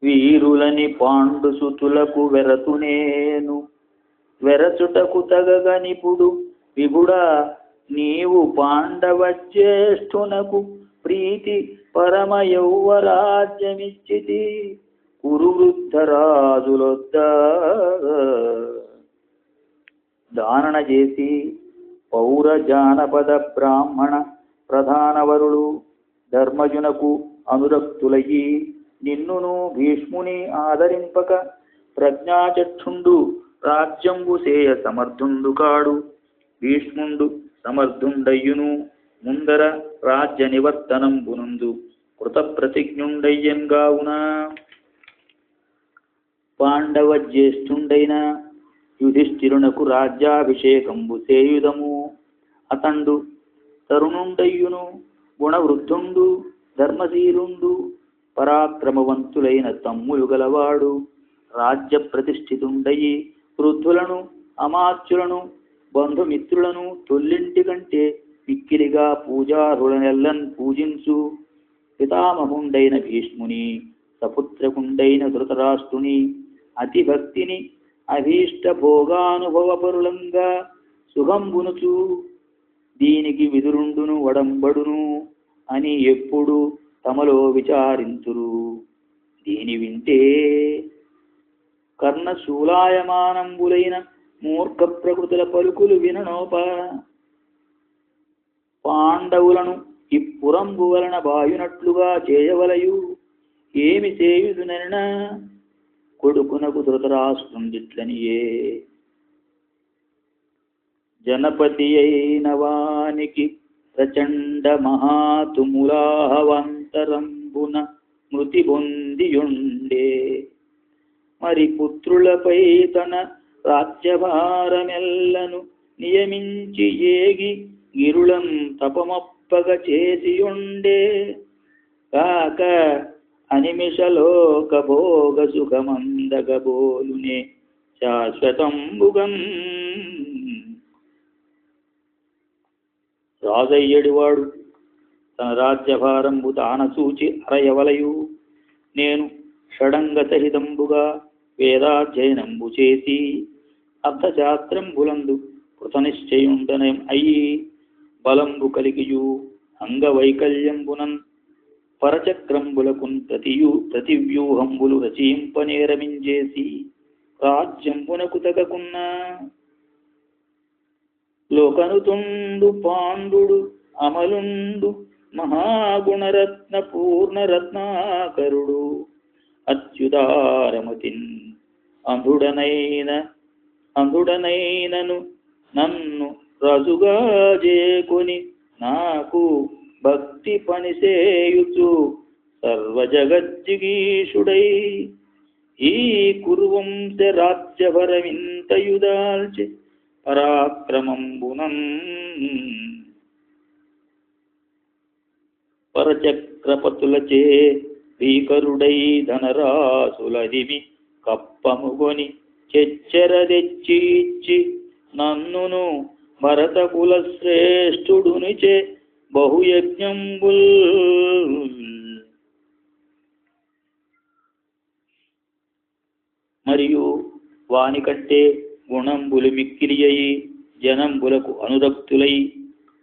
వీరులని పాండుసుతులకు వెరతునేను వెరచుటకు తగగనిపుడు విభుడా నీవు పాండవ జ్యేష్ఠునకు ప్రీతి పరమ యౌవరాజ్యమిచ్చితి కురువృద్ధరాజులొద్ద దానన చేసి పౌర జానపద బ్రాహ్మణ ప్రధానవరులు ధర్మజునకు అనురక్తులయ్యి నిన్నును భీష్ముని ఆదరింపక ప్రజ్ఞాచక్షుండు రాజ్యంబు సేయ సమర్థుండు కాడు. భీష్ముండు సమర్థుండయ్యును ముందర రాజ్య నివర్తనంబునందు కృత ప్రతిజ్ఞుండయ్యంగావున. పాండవ జ్యేష్ఠుండైన యుధిష్ఠిరునకు రాజ్యాభిషేకంబు సేయుదము. అతండు తరుణుండయ్యును గుణవృద్ధుండు ధర్మశీలుండు పరాక్రమవంతులైన తమ్ములు గలవాడు. రాజ్య ప్రతిష్ఠితుండయి వృద్ధులను అమాత్యులను బంధుమిత్రులను తొల్లింటి కంటే మిక్కిలిగా పూజారులనెల్లన్ పూజించు. పితామహుండైన భీష్ముని సపుత్రకుండైన ధృతరాష్ట్రుని అతి భక్తిని అభీష్ట భోగానుభవపరులంగా సుఖంబునుచు దీనికి విదురుండును వడంబడును అని ఎప్పుడు తమలో విచారింతురు. దీని వింటే కర్ణశూలాయమానంబులైన మూర్ఖ ప్రకృతుల పలుకులు విననోప. పాండవులను ఇప్పురంబు వలన బాయునట్లుగా చేయవలయు ఏమి చేయుదునన కొడుకునకు ధృతరాష్ట్రుండిట్లనియే. జనపతి అయిన వానికి ప్రచండ మహాతుములాహవంతరంబున మృతి పొందియుండే. మరి పుత్రులపై తన రాజ్యభారమెల్లను నియమించి ఏగి గిరులం తపమప్పగ చేసియుండే. కాక అనిమిషలోక భోగ సుఖమందగబోలునే శాశ్వతంబుగం. రాజయ్యడివాడు తన రాజ్యభారంబు తానసూచి అరయవలయు. నేను షడంగ సహితంబుగా వేదాధ్యయనంబు చేసి అర్థశాస్త్రంబులందు కృతనిశ్చయుండనం అయి బలంబు కలిగియు అంగవైకల్యంబునన్ పరచక్రంబులకున్ ప్రతివ్యూహంబులు రచయింపనేరమించేసి రాజ్యంబునకు తగకున్నా. లోకనుతుండు పాండుడు అమలుండు మహాగుణరత్న పూర్ణరత్నాకరుడు అత్యుదారమతిన్ అంధుడనైనను నన్ను రాజుగా చేకొని నాకు భక్తి పనిసేయుచు సర్వజగజ్జిగీషుడై ఈ కురువంశ రాజ్యభరమింతయుదాల్చి పరాక్రమంబునం పరచక్రపతులచే భీకరుడై ధనరాసులదిమి కప్పముగొని చెచ్చెరదెచ్చిచ్చి నన్నును భరతకుల శ్రేష్ఠుడునిచే బహుయజ్ఞంబుల్ మరియు వానికంటే గుణంబులు మిక్కిలి అయి జనంబులకు అనురక్తులై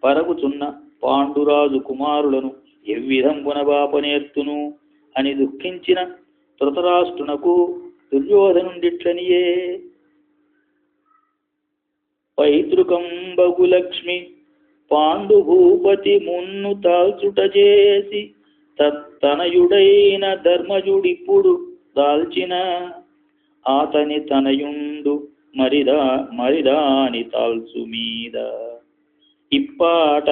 పరగుచున్న పాండురాజు కుమారులను ఎవ్విధంబున బాపనేర్తును అని దుఃఖించిన ధృతరాష్ట్రునకు దుర్యోధనుండిట్లనియే. పైతృకంబగు లక్ష్మి పాండుభూపతి మున్ను తాల్చుట చేసి తత్తనయుడైన ధర్మజుడిప్పుడు దాల్చిన ఆతని తనయుండు మరిదాని తాల్చు మీద. ఇప్పాట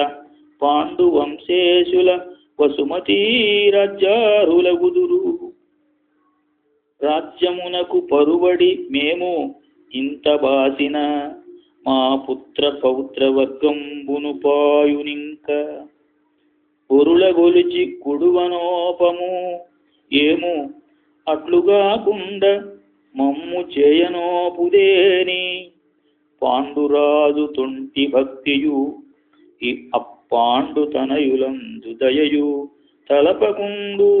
పాండు వంశేషుల వసుమతీ రాజ్యారులగుదురు. రాజ్యమునకు పరువడి మేము ఇంత బాసిన మా పుత్ర పౌత్ర వర్గంబును పాయునింక పొరుల గొలిచి కుడువనోపము ఏము అట్లుగాకుండ మమ్ము చేయనోపుదేని. పాండురాజు తొంటి భక్తియు ఈ అప్పాండు తనయులందు దయయు తలపకుండు.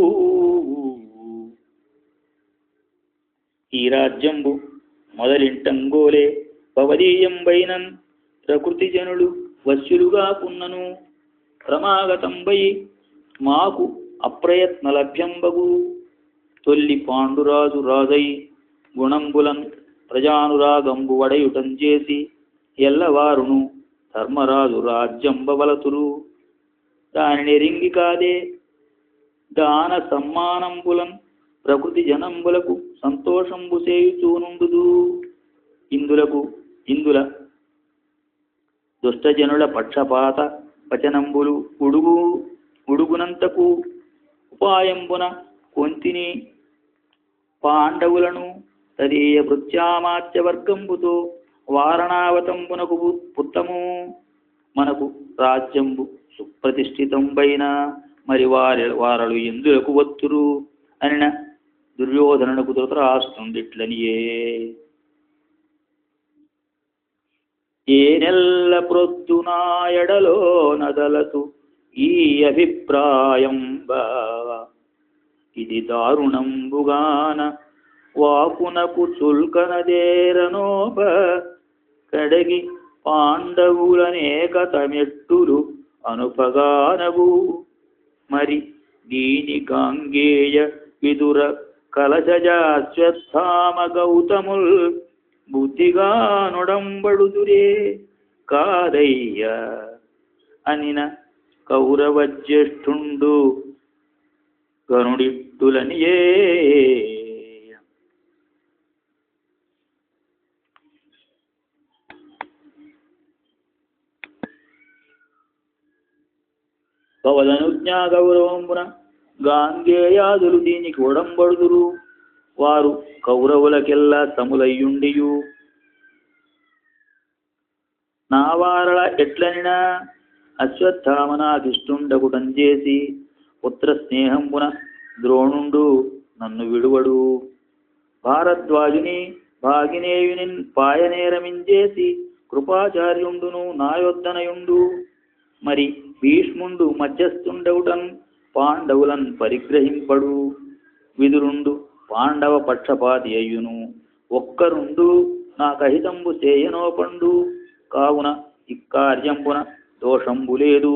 రాజ్యంబు మొదలింటంగోలే భవదీయంబైనన్ ప్రకృతి జనులు వశ్యులుగా పున్నను క్రమాగతంబై మాకు అప్రయత్న లభ్యంబగు తొల్లి పాండురాజు రాజై గుణంబులన్ ప్రజానురాగంబు వడయుటం చేసి ఎల్లవారును ధర్మరాజు రాజ్యంబవలతురు దానిని రింగి కాదే దాన సమ్మానంబులన్ ప్రకృతి జనంబులకు సంతోషంబు చేయుచూనుండుదు ఇందుల దుష్టజనుల పక్షపాత వచనంబులు ఉడుగునంతకు ఉపాయంబున కొంతిని పాండవులను తదీయ భృత్యామాత్యవర్గంబుతో వారణావతంబునకు పుత్తము మనకు రాజ్యంబు సుప్రతిష్ఠితంబైన మరి వారలు ఎందులకు వత్తురు అనిన దుర్యోధనునకు ధృతరాష్ట్రుండిట్లనియే ఏ నెల్ల ప్రొద్దునాయడలో నదలతు ఈ అభిప్రాయంబ ఇది దారుణంబుగాన వాకునకు చుల్కనదేరనోప కడగి పాండవులనేక తమెట్టులు అనుపగానవు మరి దీని గాంగేయ విదుర కలశజాశ్వత్థామ గౌతముల్ బుద్ధిగా నొడంబడుదురే కాదయ్య అనిన కౌరవజ్యేష్ఠుండు గనుడిట్టులనియే భవదనుజ్ఞా గౌరవంబున గాంగేయాదులు దీనికి ఒడంబడుదురు వారు కౌరవులకెల్లా సములయ్యుండియు నా వారల ఎట్లనినా అశ్వత్థామనాధిష్ఠుండగుటం చేసి పుత్ర స్నేహంబున ద్రోణుండు నన్ను విడువడు భారద్వాజుని భాగినేయుని పాయనేరమించేసి కృపాచార్యుండును నాయొద్దనయుండు మరి భీష్ముండు మధ్యస్థుండవుటన్ పాండవులన్ పరిగ్రహింపడు విదురుండు పాండవ పక్షపాతి అయ్యును ఒక్కరుండు నాకహితంబు చేయనోపండు కావున ఇక్కార్యంబున దోషంబు లేదు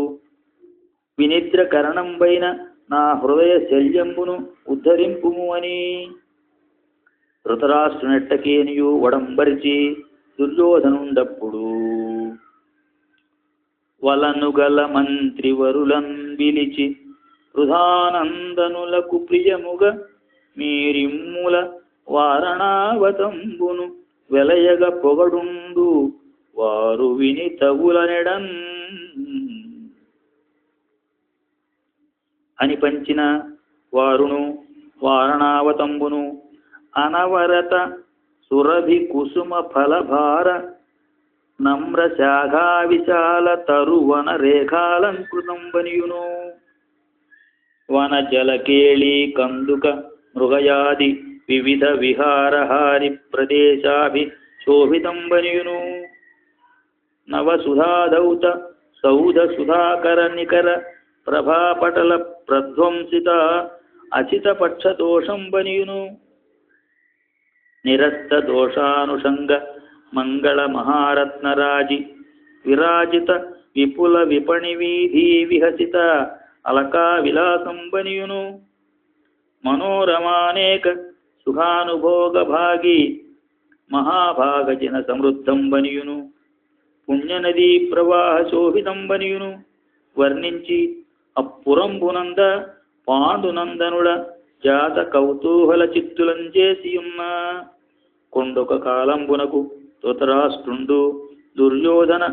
వినిద్ర కరణంబైన నా హృదయ శల్యంబును ఉద్ధరింపుము అని ధృతరాష్ట్రునెట్టకేనియు వడంబరిచి దుర్యోధనుండప్పుడు వలనుగల మంత్రివరులన్ విలిచి వృధానందనులకు ప్రియముగ మీరిమ్ముల వారణావతంబును వెలయగ పొగడుండు వారు విని తగులనెడన్ అని పంచిన వారును వారణావతంబును అనవరత సురభి కుసుమ ఫలభార నమ్ర శాఖా విశాల తరువన రేఖాలంకృతంబనియును వన జలకేళి కందుక మృగయాది వివిధ విహారహారి ప్రదేశాభి శోభితంబనియును నవసుధాదౌత సౌధ సుధాకర నికర ప్రభాపటల ప్రధ్వంసిత అచిత పక్షదోషంబనియును నిరస్త దోషానుషంగ మంగళ మహారత్నరాజి విరాజిత విపుల విపణి వీధి విహసిత అలకా విలాసంబనియును మనోరమానేక సుఖానుభోగ భాగి మహాభాగజన సమృద్ధంబనియును పుణ్యనదీ ప్రవాహ శోభితంబనియును వర్ణించి అప్పురంబునంద పాండునందనుడ జాత కౌతూహల చిత్తులంచేసియున్న కొండొక కాలంబునకు ధృతరాష్ట్రుండు దుర్యోధన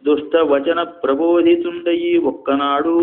దుష్టవచన ప్రబోధితుండయి ఒక్కనాడు